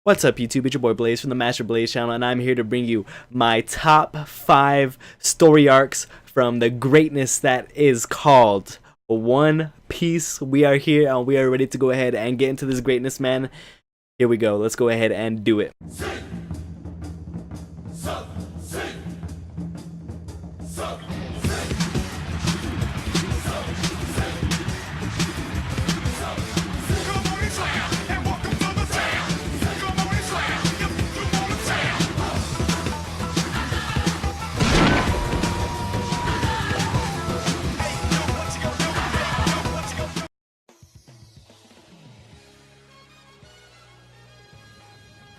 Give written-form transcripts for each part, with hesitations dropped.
What's up, YouTube? It's your boy Blaze from the Master Blaze channel, and I'm here to bring you my top 5 story arcs from the greatness that is called One Piece. We are here and we are ready to go ahead and get into this greatness, man. Here we go. Let's go ahead and do it.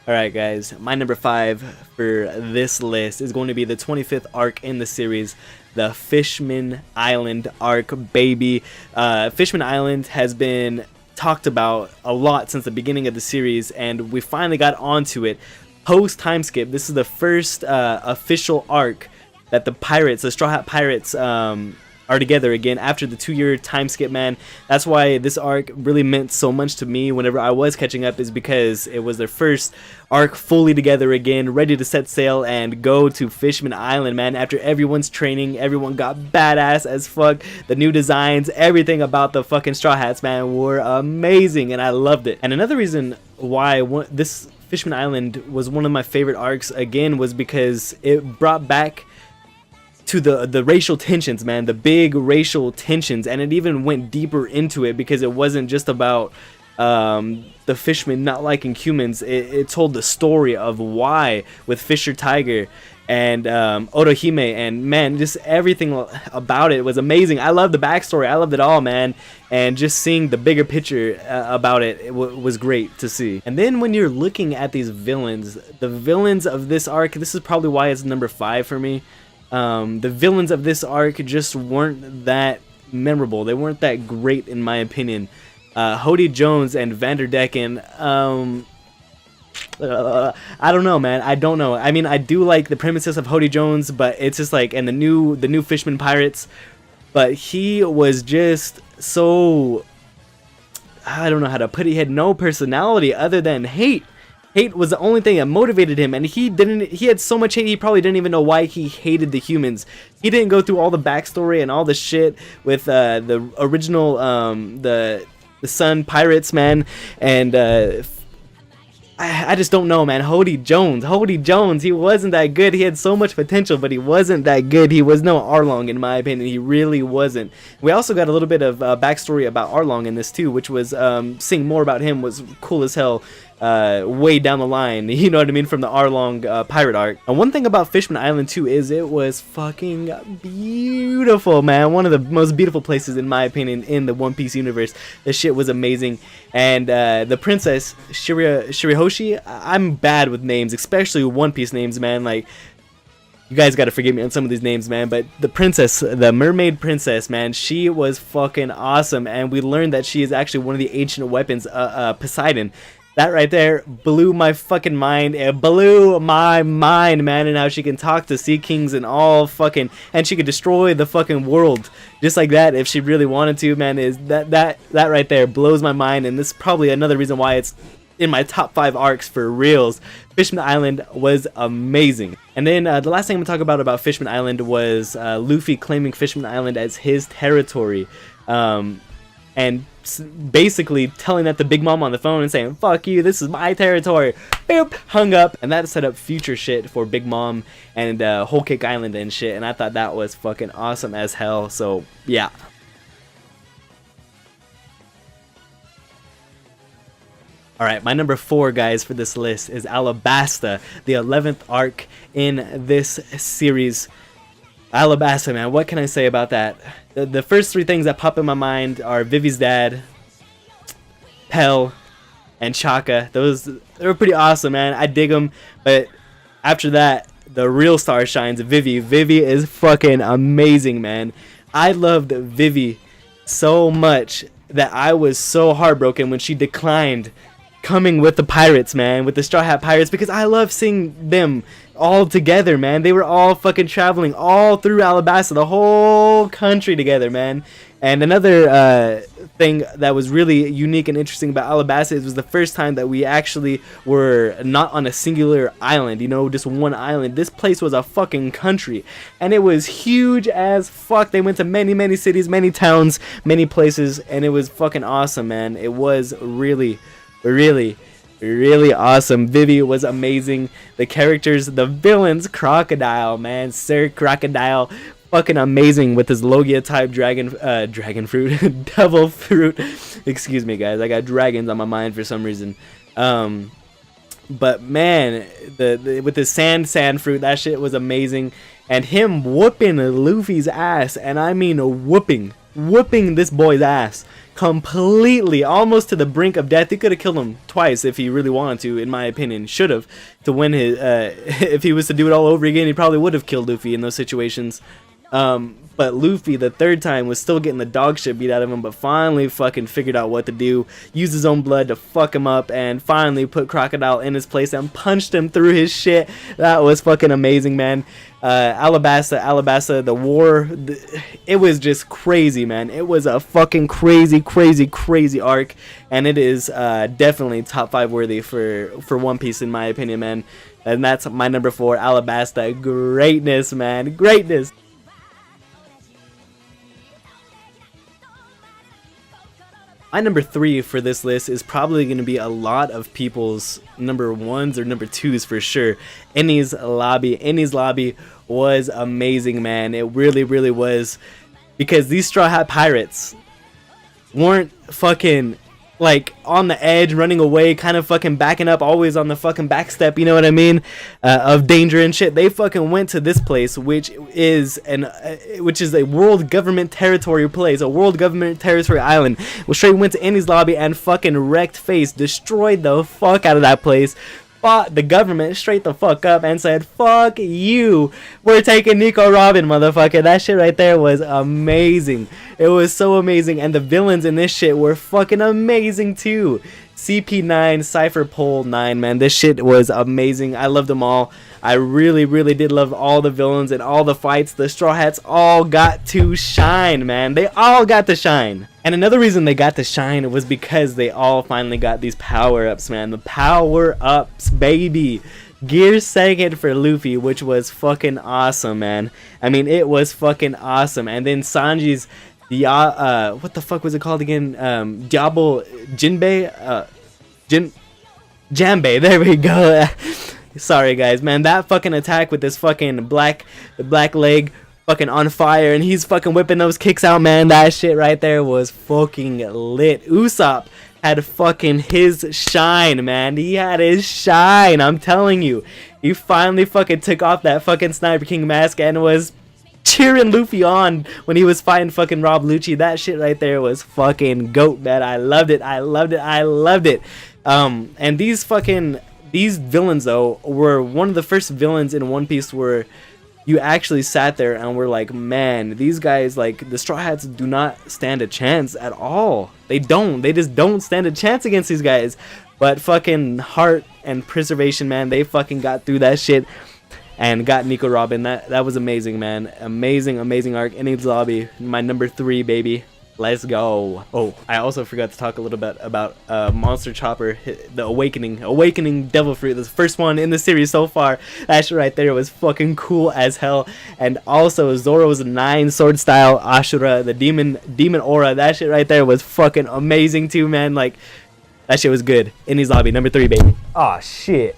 Alright guys, my number 5 for this list is going to be the 25th arc in the series, the Fishman Island arc, baby. Fishman Island has been talked about a lot since the beginning of the series, and we finally got onto it post time skip. This is the first official arc that the pirates, the Straw Hat Pirates, are together again after the 2-year time skip, man. That's why this arc really meant so much to me whenever I was catching up, is because it was their first arc fully together again, ready to set sail and go to Fishman Island, man. After everyone's training, everyone got badass as fuck. The new designs, everything about the fucking Straw Hats, man, were amazing, and I loved it. And another reason why this Fishman Island was one of my favorite arcs again was because it brought back to the racial tensions, man, the big racial tensions, and it even went deeper into it because it wasn't just about the fishermen not liking humans. It told the story of why with Fisher Tiger and Otohime, and man, just everything about it was amazing. I loved the backstory, I loved it all, man, and just seeing the bigger picture about it, was great to see. And then when you're looking at these villains, the villains of this arc, this is probably why it's number 5 for me. The villains of this arc just weren't that memorable. They weren't that great in my opinion. Hody Jones and Vanderdecken, I don't know, man. I don't know. I mean, I do like the premises of Hody Jones, but it's just like, and the new Fishman Pirates, but he was just so, I don't know how to put it. He had no personality other than hate. Hate was the only thing that motivated him, and he had so much hate, he probably didn't even know why he hated the humans. He didn't go through all the backstory and all the shit with the original, the Sun Pirates, man, and I just don't know, man. Hody Jones, he wasn't that good. He had so much potential, but he wasn't that good. He was no Arlong, in my opinion. He really wasn't. We also got a little bit of backstory about Arlong in this too, which was, seeing more about him was cool as hell. Way down the line, you know what I mean, from the Arlong pirate arc. And one thing about Fishman Island too is it was fucking beautiful, man. One of the most beautiful places, in my opinion, in the One Piece universe. This shit was amazing. And the princess Shirahoshi, I'm bad with names, especially One Piece names, man. Like, you guys gotta forgive me on some of these names, man, but the princess, the mermaid princess, man, she was fucking awesome. And we learned that she is actually one of the ancient weapons, Poseidon. That right there blew my fucking mind. It blew my mind, man, and how she can talk to sea kings and all fucking, and she could destroy the fucking world just like that if she really wanted to, man. Is that right there blows my mind, and this is probably another reason why it's in my top 5 arcs for reals. Fishman Island was amazing. And then the last thing I'm gonna talk about Fishman Island was Luffy claiming Fishman Island as his territory. And basically telling that to Big Mom on the phone and saying, "Fuck you, this is my territory." Boop, hung up. And that set up future shit for Big Mom and Whole Cake Island and shit. And I thought that was fucking awesome as hell. So yeah. Alright, my number 4, guys, for this list is Alabasta, the 11th arc in this series. Alabasta, man, what can I say about that? The first 3 things that pop in my mind are Vivi's dad, Pell, and Chaka. They were pretty awesome, man. I dig them. But after that, the real star shines, Vivi. Vivi is fucking amazing, man. I loved Vivi so much that I was so heartbroken when she declined coming with the pirates, man, with the Straw Hat Pirates, because I love seeing them all together, man. They were all fucking traveling all through Alabasta, the whole country together, man. And another thing that was really unique and interesting about Alabasta is it was the first time that we actually were not on a singular island, you know, just one island. This place was a fucking country, and it was huge as fuck. They went to many cities, many towns, many places, and it was fucking awesome, man. It was really awesome. Vivi was amazing. The characters, the villains, Crocodile, man, Sir Crocodile, fucking amazing with his Logia type dragon fruit, devil fruit. Excuse me, guys, I got dragons on my mind for some reason. But man, with the sand fruit, that shit was amazing. And him whooping Luffy's ass, and I mean whooping this boy's ass completely, almost to the brink of death. He could have killed him twice if he really wanted to, in my opinion. Should have, to win his if he was to do it all over again, he probably would have killed Luffy in those situations. But Luffy, the third time, was still getting the dog shit beat out of him, but finally fucking figured out what to do, used his own blood to fuck him up, and finally put Crocodile in his place and punched him through his shit. That was fucking amazing, man. Alabasta, the war, it was just crazy, man. It was a fucking crazy arc, and it is definitely top 5 worthy for One Piece, in my opinion, man. And that's my number 4, Alabasta. Greatness, man, greatness. My number 3 for this list is probably going to be a lot of people's number 1s or number 2s for sure. Enies Lobby. Enies Lobby was amazing, man. It really was, because these Straw Hat Pirates weren't fucking like on the edge, running away, kind of fucking backing up, always on the fucking back step, you know what I mean, of danger and shit. They fucking went to this place, which is a world government territory place, a world government territory island. Well, straight went to Enies Lobby and fucking wrecked face, destroyed the fuck out of that place. Fought the government straight the fuck up and said, fuck you, we're taking Nico Robin, motherfucker. That shit right there was amazing. It was so amazing, and the villains in this shit were fucking amazing too. CP9, Cypher Pole 9, man, this shit was amazing. I loved them all. I really did love all the villains and all the fights. The Straw Hats all got to shine, man. They all got to shine. And another reason they got to shine was because they all finally got these power-ups, man. The power-ups, baby. Gear second for Luffy, which was fucking awesome, man. I mean, it was fucking awesome. And then Sanji's what the fuck was it called again? Diablo Jinbei? Janbei, there we go. Sorry guys, man, that fucking attack with this fucking black leg fucking on fire, and he's fucking whipping those kicks out, man. That shit right there was fucking lit. Usopp had fucking his shine, man. He had his shine, I'm telling you. He finally fucking took off that fucking Sniper King mask and was cheering Luffy on when he was fighting fucking Rob Lucci. That shit right there was fucking goat, man. I loved it. And these villains though were one of the first villains in One Piece where you actually sat there and were like, man, these guys, like, the Straw Hats do not stand a chance at all. They just don't stand a chance against these guys. But fucking heart and preservation, man, they fucking got through that shit and got Nico Robin. That was amazing, man. Amazing arc. Enies Lobby, my number 3, baby. Let's go. Oh, I also forgot to talk a little bit about Monster Chopper, the Awakening Devil Fruit. The first one in the series so far. That shit right there was fucking cool as hell. And also Zoro's 9 sword style Ashura, the demon aura. That shit right there was fucking amazing too, man. Like, that shit was good. Enies Lobby, number 3, baby. Oh shit.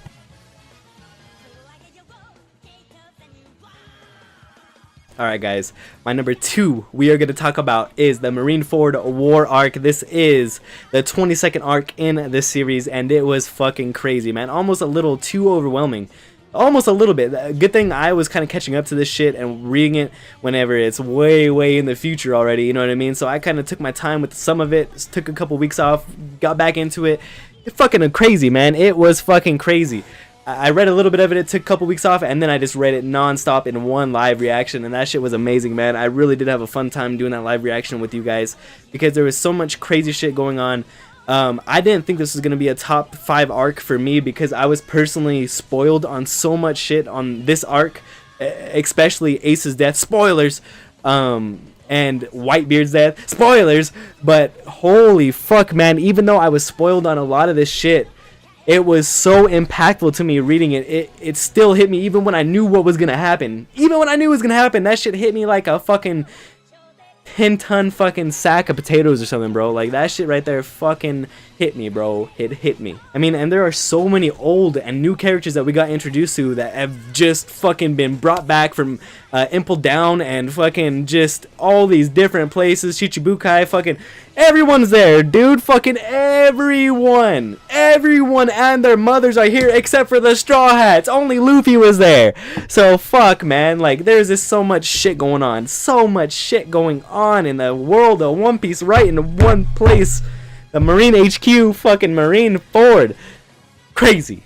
Alright guys, my number 2 we are going to talk about is the Marineford War arc. This is the 22nd arc in this series, and it was fucking crazy, man. Almost a little too overwhelming. Almost a little bit. Good thing I was kind of catching up to this shit and reading it whenever it's way in the future already, you know what I mean? So I kind of took my time with some of it, took a couple weeks off, got back into it. It's fucking crazy, man. It was fucking crazy. I read a little bit of it, it took a couple weeks off, and then I just read it non-stop in one live reaction, and that shit was amazing, man. I really did have a fun time doing that live reaction with you guys, because there was so much crazy shit going on. I didn't think this was going to be a top 5 arc for me because I was personally spoiled on so much shit on this arc, especially Ace's death, spoilers, and Whitebeard's death, spoilers. But holy fuck, man, even though I was spoiled on a lot of this shit, it was so impactful to me reading it. It still hit me even when I knew what was going to happen. Even when I knew it was going to happen, that shit hit me like a fucking 10-ton fucking sack of potatoes or something, bro. Like, that shit right there fucking hit me, bro. It hit me. I mean, and there are so many old and new characters that we got introduced to that have just fucking been brought back from Impel Down and fucking just all these different places. Shichibukai, fucking everyone's there, dude. Fucking everyone and their mothers are here except for the Straw Hats. Only Luffy was there. So fuck, man, like, there's just so much shit going on, so much shit going on in the world of One Piece, right in one place. The Marine HQ, fucking Marine Ford. Crazy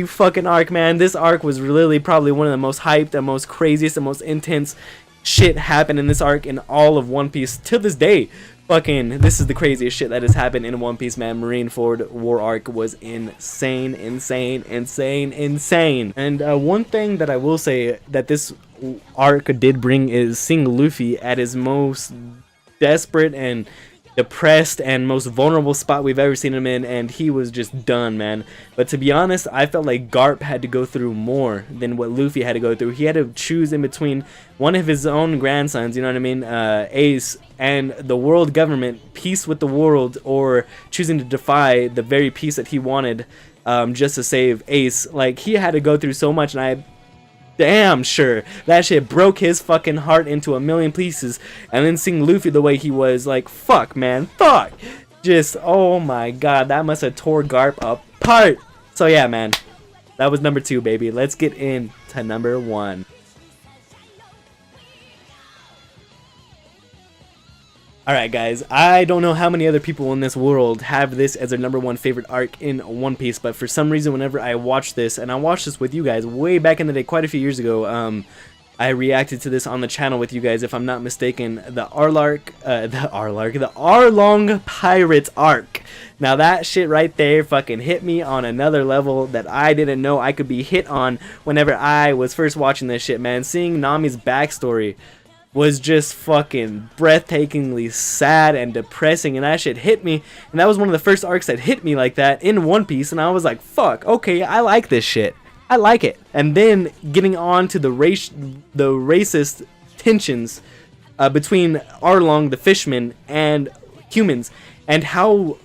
fucking arc, man. This arc was really probably one of the most hyped, the most craziest, the most intense shit happened in this arc in all of One Piece to this day. Fucking, this is the craziest shit that has happened in One Piece, man. Marineford War arc was insane. And one thing that I will say that this arc did bring is seeing Luffy at his most desperate and depressed and most vulnerable spot we've ever seen him in, and he was just done, man. But to be honest, I felt like Garp had to go through more than what Luffy had to go through. He had to choose in between one of his own grandsons, you know what I mean, Ace, and the world government, peace with the world, or choosing to defy the very peace that he wanted, just to save Ace. Like, he had to go through so much, and I damn sure that shit broke his fucking heart into a million pieces. And then seeing Luffy the way he was, like, fuck, man, fuck, just, oh my god, that must have tore Garp apart. So yeah, man, that was number 2, baby. Let's get into number 1. Alright, guys, I don't know how many other people in this world have this as their number 1 favorite arc in One Piece, but for some reason, whenever I watch this, and I watched this with you guys way back in the day, quite a few years ago, I reacted to this on the channel with you guys, if I'm not mistaken, the Arlong Pirates arc. Now that shit right there fucking hit me on another level that I didn't know I could be hit on whenever I was first watching this shit, man. Seeing Nami's backstory was just fucking breathtakingly sad and depressing, and that shit hit me, and that was one of the first arcs that hit me like that in One Piece, and I was like, fuck, okay, I like this shit. I like it. And then getting on to the racist tensions between Arlong the Fishman and humans, and how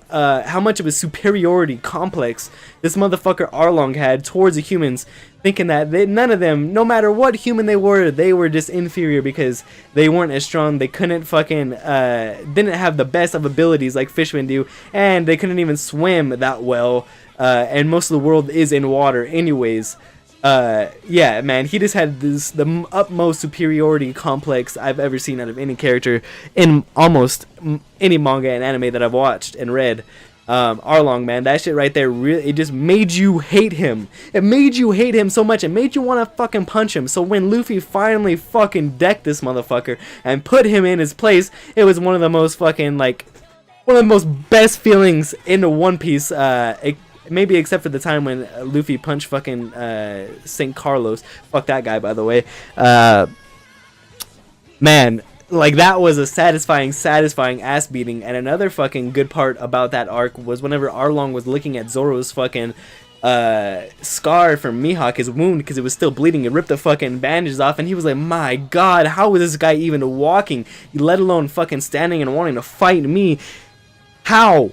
much of a superiority complex this motherfucker Arlong had towards the humans, thinking that none of them, no matter what human they were just inferior because they weren't as strong, they couldn't fucking, didn't have the best of abilities like fishmen do, and they couldn't even swim that well, and most of the world is in water anyways. Yeah, man, he just had the utmost superiority complex I've ever seen out of any character in almost any manga and anime that I've watched and read. Arlong, man, that shit right there, really, it just made you hate him. It made you hate him so much, it made you want to fucking punch him. So when Luffy finally fucking decked this motherfucker and put him in his place, it was one of the most fucking, like, one of the most best feelings in One Piece, maybe except for the time when Luffy punched fucking St. Carlos. Fuck that guy, by the way. Man, like, that was a satisfying ass beating. And another fucking good part about that arc was whenever Arlong was looking at Zoro's fucking scar from Mihawk, his wound, because it was still bleeding. It ripped the fucking bandages off, and he was like, my god, how is this guy even walking, let alone fucking standing and wanting to fight me? How?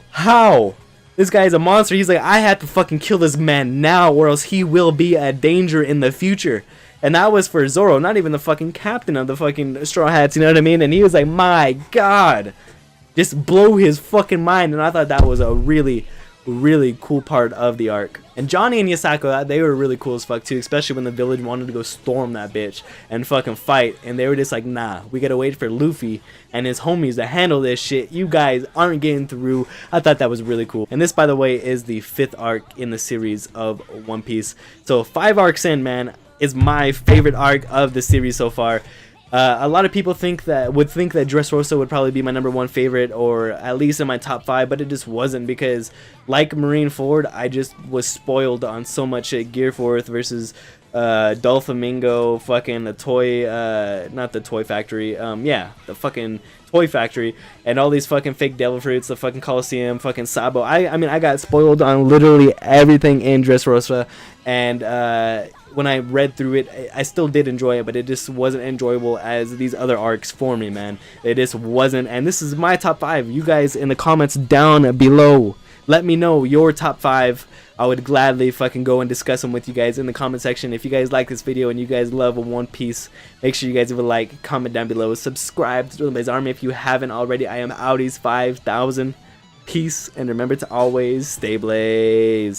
This guy is a monster. He's like, I have to fucking kill this man now, or else he will be a danger in the future. And that was for Zoro, not even the fucking captain of the fucking Straw Hats, you know what I mean? And he was like, my god, just blow his fucking mind. And I thought that was a really cool part of the arc. And Johnny and Yasako, they were really cool as fuck too, especially when the village wanted to go storm that bitch and fucking fight, and they were just like, nah, we gotta wait for Luffy and his homies to handle this shit. You guys aren't getting through. I thought that was really cool. And this, by the way, is the 5th arc in the series of One Piece. So 5 arcs in, man, is my favorite arc of the series so far. A lot of people would think that Dressrosa would probably be my #1 favorite, or at least in my top 5, but it just wasn't, because like Marineford, I just was spoiled on so much shit. Gearforth versus Doflamingo, fucking the toy, not the toy factory, yeah, the fucking toy factory, and all these fucking fake devil fruits, the fucking Coliseum, fucking Sabo. I mean, I got spoiled on literally everything in Dressrosa, and when I read through it, I still did enjoy it, but it just wasn't enjoyable as these other arcs for me, man. It just wasn't, and this is my top 5. You guys in the comments down below, let me know your top 5. I would gladly fucking go and discuss them with you guys in the comment section. If you guys like this video and you guys love One Piece, make sure you guys give a like, comment down below, subscribe to the Blaze Army if you haven't already. I am Audi's 5000. Peace, and remember to always stay Blaze.